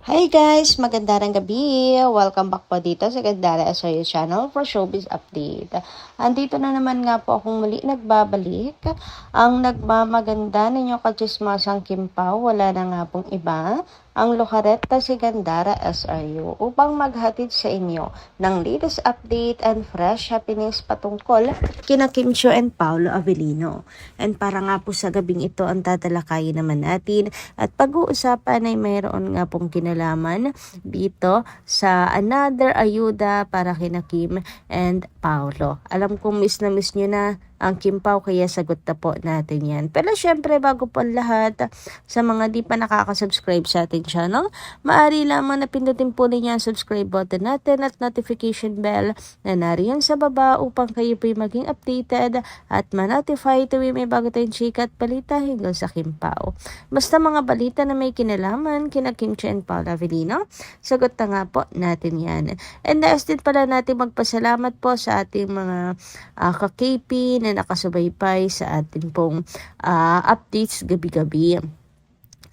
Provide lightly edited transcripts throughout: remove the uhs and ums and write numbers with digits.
Hi guys! Magandang gabi! Welcome back po dito sa Gandara SRU channel for Showbiz Update. Andito na naman nga po akong muli nagbabalik. Ang nagmamaganda ninyo kachismasang Kim Pao, wala na nga pong iba, ang Locareta si Gandara SRU upang maghatid sa inyo ng latest update and fresh happenings patungkol kina Kim Chiu and Paolo Avellino. And para nga po sa gabing ito ang tatalakayin naman natin at pag-uusapan ay mayroon nga pong kinalaman dito sa another ayuda para kina Kim and Paolo. Alam kong miss na miss nyo na ang Kim Pao, kaya sagot na po natin yan. Pero syempre, bago po ang lahat, sa mga di pa nakaka-subscribe sa ating channel, maaari lamang na pindutin po ninyo ang subscribe button natin at notification bell na nariyan sa baba upang kayo po'y maging updated at ma-notify tuwing may bago tayong chika at balita hinggil sa Kim Pao. Basta mga balita na may kinalaman kina Kim Chiu and Paolo Avellino, sagot na nga po natin yan. And nais din pala natin magpasalamat po sa ating mga ka-KP na nakasubaybay sa ating pong updates gabi-gabi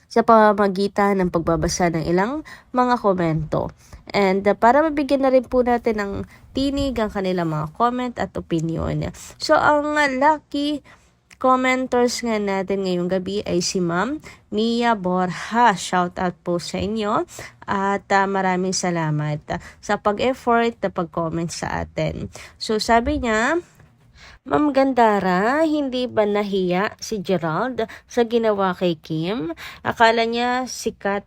sa pamamagitan ng pagbabasa ng ilang mga komento. And para mabigyan na rin po natin ng tinig ang kanilang mga comment at opinion. So ang lucky commenters nga natin ngayong gabi ay si Ma'am Mia Borja. Shout out po sa inyo at maraming salamat sa pag-effort na pag-comment sa atin. So sabi niya, Ma'am Gandara, hindi ba nahiya si Gerald sa ginawa kay Kim? Akala niya sikat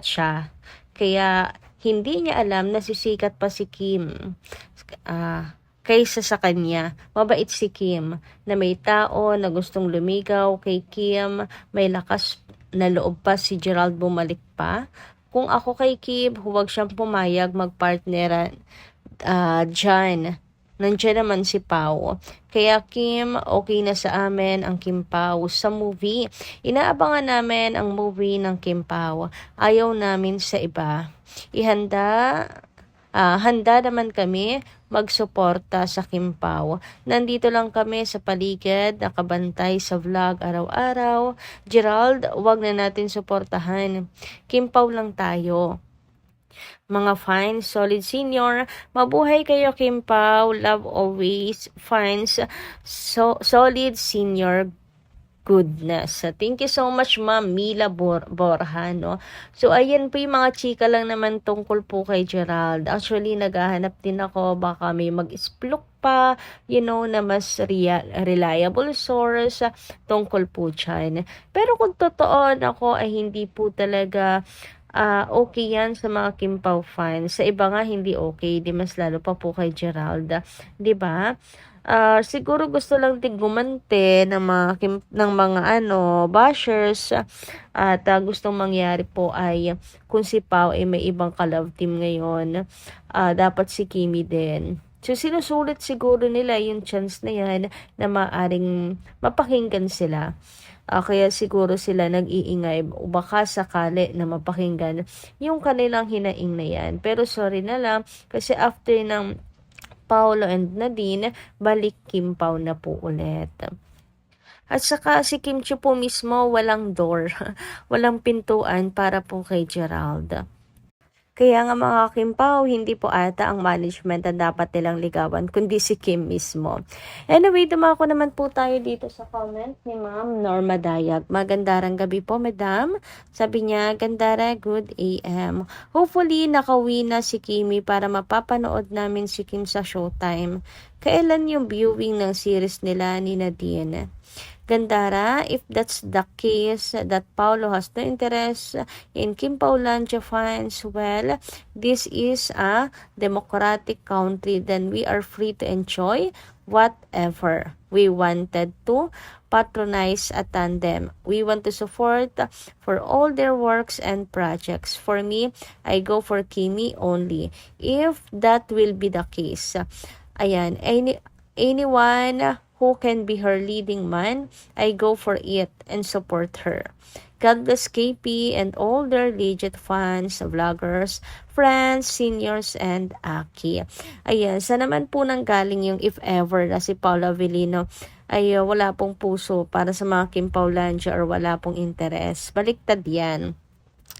siya. Kaya hindi niya alam na sisikat pa si Kim. Kaysa sa kanya, mabait si Kim na may tao na gustong lumigaw kay Kim, may lakas na loob pa si Gerald bumalik pa. Kung ako kay Kim, huwag siyang pumayag magpartneran dyan. Nandiyan naman si Pao. Kaya Kim, okay na sa amin ang Kim Pao sa movie. Inaabangan namin ang movie ng Kim Pao. Ayaw namin sa iba. Handa naman kami magsuporta sa Kim Pao. Nandito lang kami sa paligid, nakabantay sa vlog araw-araw. Gerald, wag na natin suportahan. Kim Pao lang tayo. Mga fine, solid senior, mabuhay kayo Kim Pao, love always, fines, solid senior goodness. Thank you so much Ma'am Mila Borja, no? So ayan po yung mga chika lang naman tungkol po kay Gerald. Actually naghahanap din ako, baka may mag-isplok pa, na mas reliable source tungkol po dyan. Pero kung totoo ako ay hindi po talaga okay yan sa mga Kim Pao fans. Sa iba nga hindi okay, di mas lalo pa po kay Gerald, di ba? Siguro gusto lang din gumante ng mga bashers at gustong mangyari po ay kung si Pao ay may ibang ka-love team ngayon, dapat si Kimi din. So sinusulit siguro nila yung chance na yan na maaring mapakinggan sila. Kaya siguro sila nag-iingay o baka sakali na mapakinggan yung kanilang hinaing na yan. Pero sorry na lang kasi after ng Paolo and Nadine, balik Kim Pao na po ulit. At saka si Kim Chiu po mismo walang door, walang pintuan para po kay Gerald. Kaya nga mga Kim Pao, hindi po ata ang management ang dapat nilang ligawan, kundi si Kim mismo. Anyway, dumako naman po tayo dito sa comment ni Ma'am Norma Dayag. Magandang gabi po, Madam. Sabi niya, Gandara, good AM. Hopefully, nakauwi na si Kimi para mapapanood namin si Kim sa Showtime. Kailan yung viewing ng series nila ni Nadine? Gandara, if that's the case that Paolo has no interest in Kim Paolandia fans, well, this is a democratic country, then we are free to enjoy whatever we wanted to patronize a tandem. We want to support for all their works and projects. For me, I go for Kimi only. If that will be the case, ayan, anyone who can be her leading man, I go for it and support her. God bless KP and all their legit fans, vloggers, friends, seniors, and Aki. Ayan, sa naman po nang galing yung if ever na si Paolo Avellino ay wala pong puso para sa mga Kim Paolandia or wala pong interes. Baliktad yan.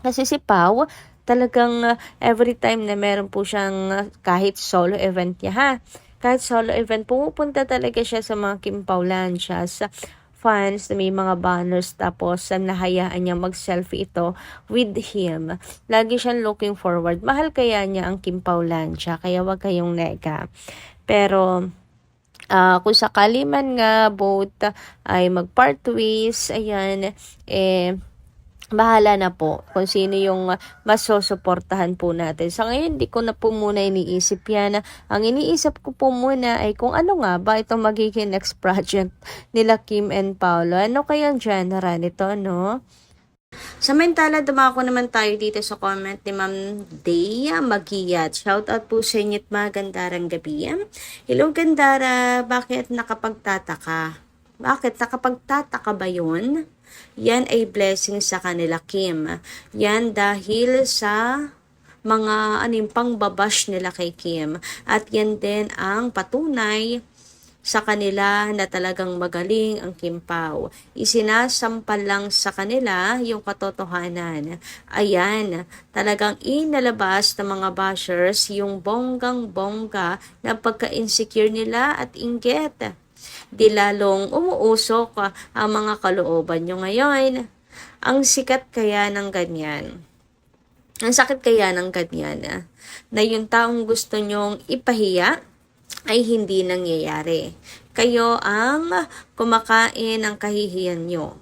Kasi si Pao, talagang every time na meron po siyang kahit solo event niya ha. Kahit solo event, pumupunta talaga siya sa mga Kim Pao Lanchas fans na may mga banners tapos nahayaan niya mag-selfie ito with him. Lagi siyang looking forward. Mahal kaya niya ang Kim Pao Lancha, kaya wag kayong nega. Pero kung sakali man nga both ay mag-part ways, ayan, bahala na po kung sino yung mas susuportahan po natin. Sa ngayon, di ko na po muna iniisip yan. Ang iniisip ko po muna ay kung ano nga ba itong magiging next project nila Kim and Paolo. Ano kayang genre nito, no? Samantala, dumako naman tayo dito sa comment ni Ma'am Dea Magiyat. Shoutout po sa inyo at magandarang gabi. Hello Gandara, bakit nakapagtataka? Bakit nakapagtataka ba yun? Yan ay blessing sa kanila Kim. Yan dahil sa mga pangbabash nila kay Kim. At yan din ang patunay sa kanila na talagang magaling ang Kim Pao. Isinasampal lang sa kanila yung katotohanan. Ayan, talagang inalabas ng mga bashers yung bonggang-bongga na pagka-insecure nila at inggit. Di lalong umuusok ang mga kalooban nyo ngayon. Ang sikat kaya ng ganyan. Ang sakit kaya ng ganyan na yung taong gusto nyong ipahiya ay hindi nangyayari. Kayo ang kumakain ng kahihiyan nyo.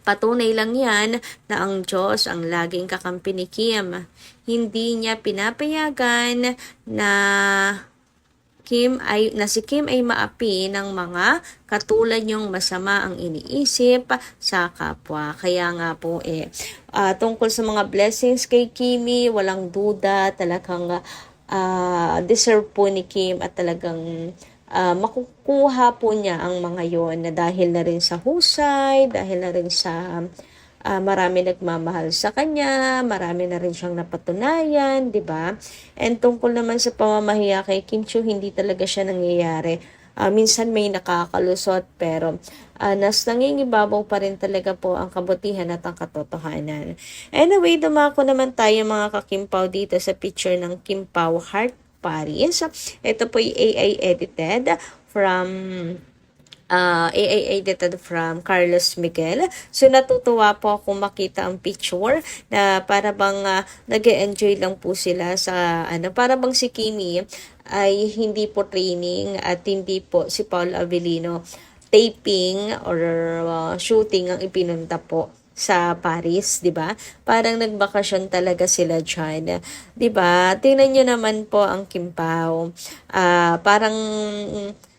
Patunay lang yan na ang Diyos ang laging kakampi ni Kim. Hindi niya pinapayagan na si Kim ay maapi ng mga katulad yung masama ang iniisip sa kapwa. Kaya nga po tungkol sa mga blessings kay Kimi, walang duda, talagang deserve po ni Kim at talagang makukuha po niya ang mga yon na dahil na rin sa husay, dahil na rin sa marami nagmamahal sa kanya, marami na rin siyang napatunayan, di ba? And tungkol naman sa pamamahiya kay Kim Chiu, hindi talaga siya nangyayari. Minsan may nakakalusot pero nangingibabaw pa rin talaga po ang kabutihan at ang katotohanan. Anyway, dumako naman tayo mga ka-Kim Pao dito sa picture ng Kim Pao Heart Paris. Ito po yung AI edited from Carlos Miguel. So natutuwa po akong makita ang picture na para bang nag-enjoy lang po sila sa para bang si Kimi ay hindi po training at hindi po si Paul Avellino taping or shooting ang ipinunta po sa Paris, 'di ba? Parang nagbakasyon talaga sila diyan. 'Di ba? Tingnan niyo naman po ang Kim Pao. Parang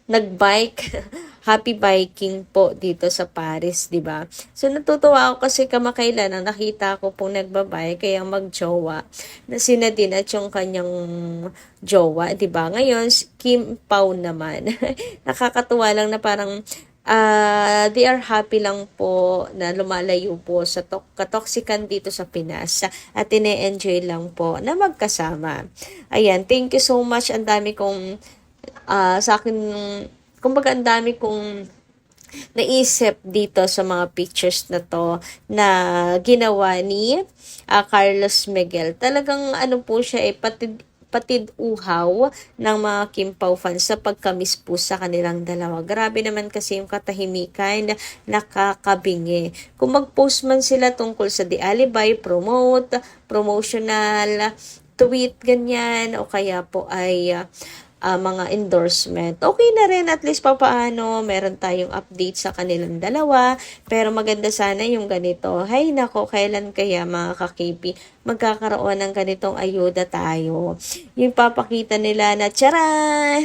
nagbike happy biking po dito sa Paris, 'di ba? So natutuwa ako kasi kamakailan ang nakita ko pong nagbabike kaya magjowa na si Nadine at yung kanyang jowa, 'di ba? Ngayon Kim Pao naman. Nakakatuwa lang na parang they are happy lang po na lumalayo po sa katoksikan dito sa Pinas at ine-enjoy lang po na magkasama. Ayan, thank you so much. Ang dami kong sa akin, kumbaga ang dami kong naisip dito sa mga pictures na to na ginawa ni Carlos Miguel. Talagang po siya patid uhaw ng mga Kim Pao fans sa pagkamis po sa kanilang dalawa. Grabe naman kasi yung katahimikan, nakakabingi. Kung mag-post man sila tungkol sa The Alibi, promotional, tweet, ganyan, o kaya po ay mga endorsement. Okay na rin, at least papaano, meron tayong update sa kanilang dalawa. Pero maganda sana yung ganito. Hay nako, kailan kaya mga ka-KP magkakaroon ng ganitong ayuda tayo? Yung papakita nila na, charan!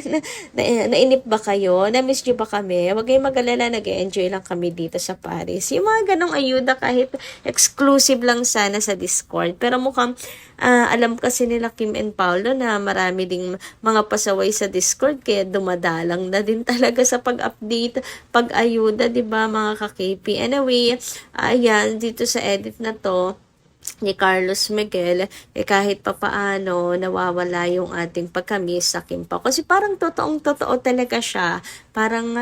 Nainip ba kayo? Na-miss nyo ba kami? Huwag kayong mag-alala, nag-enjoy lang kami dito sa Paris. Yung mga ganong ayuda kahit exclusive lang sana sa Discord. Pero mukhang alam kasi nila Kim and Paolo na marami ding mga pasaway sa Discord kaya dumadalang na din talaga sa pag-update, pag-ayuda, 'di ba mga ka-KP? Anyway, ayan dito sa edit na to ni Carlos Miguel, kahit papaano nawawala yung ating pagkamis sa Kim Pao. Kasi parang totoong-totoo talaga siya. Parang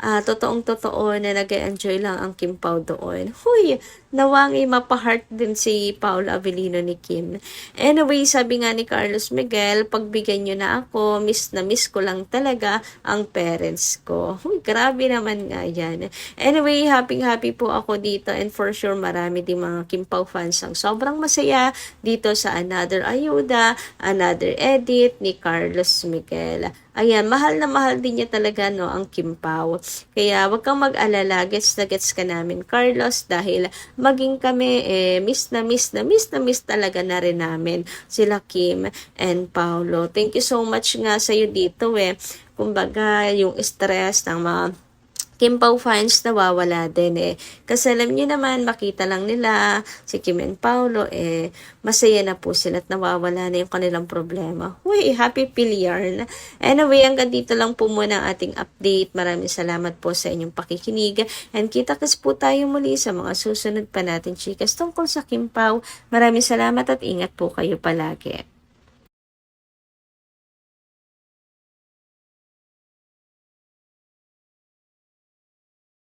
totoong-totoo na nag-enjoy lang ang Kim Pao doon. Huy, nawangi mapa-heart din si Paula Avellino ni Kim. Anyway, sabi nga ni Carlos Miguel, pagbigyan nyo na ako, miss na miss ko lang talaga ang parents ko. Huy, grabe naman nga yan. Anyway, happy po ako dito and for sure marami din mga Kim Pao fans ang sobrang masaya dito sa Another Ayuda, Another Edit ni Carlos Miguel. Ayan, mahal na mahal din niya talaga no ang Kim Pao. Kaya wag kang mag-alala, gets na gets ka namin Carlos dahil maging kami miss na miss na miss na miss talaga na rin namin sila Kim and Paolo. Thank you so much nga sa iyo dito Kumbaga, yung stress ng mga Kim Pao fans nawawala din Kasi alam niyo naman, makita lang nila si Kim and Paolo, masaya na po sila at nawawala na yung kanilang problema. Uy, happy Pilyarn. Anyway, hanggang dito lang po muna ang ating update. Maraming salamat po sa inyong pakikinig. And kita-kits po tayo muli sa mga susunod pa natin chikas tungkol sa Kim Pao. Maraming salamat at ingat po kayo palagi.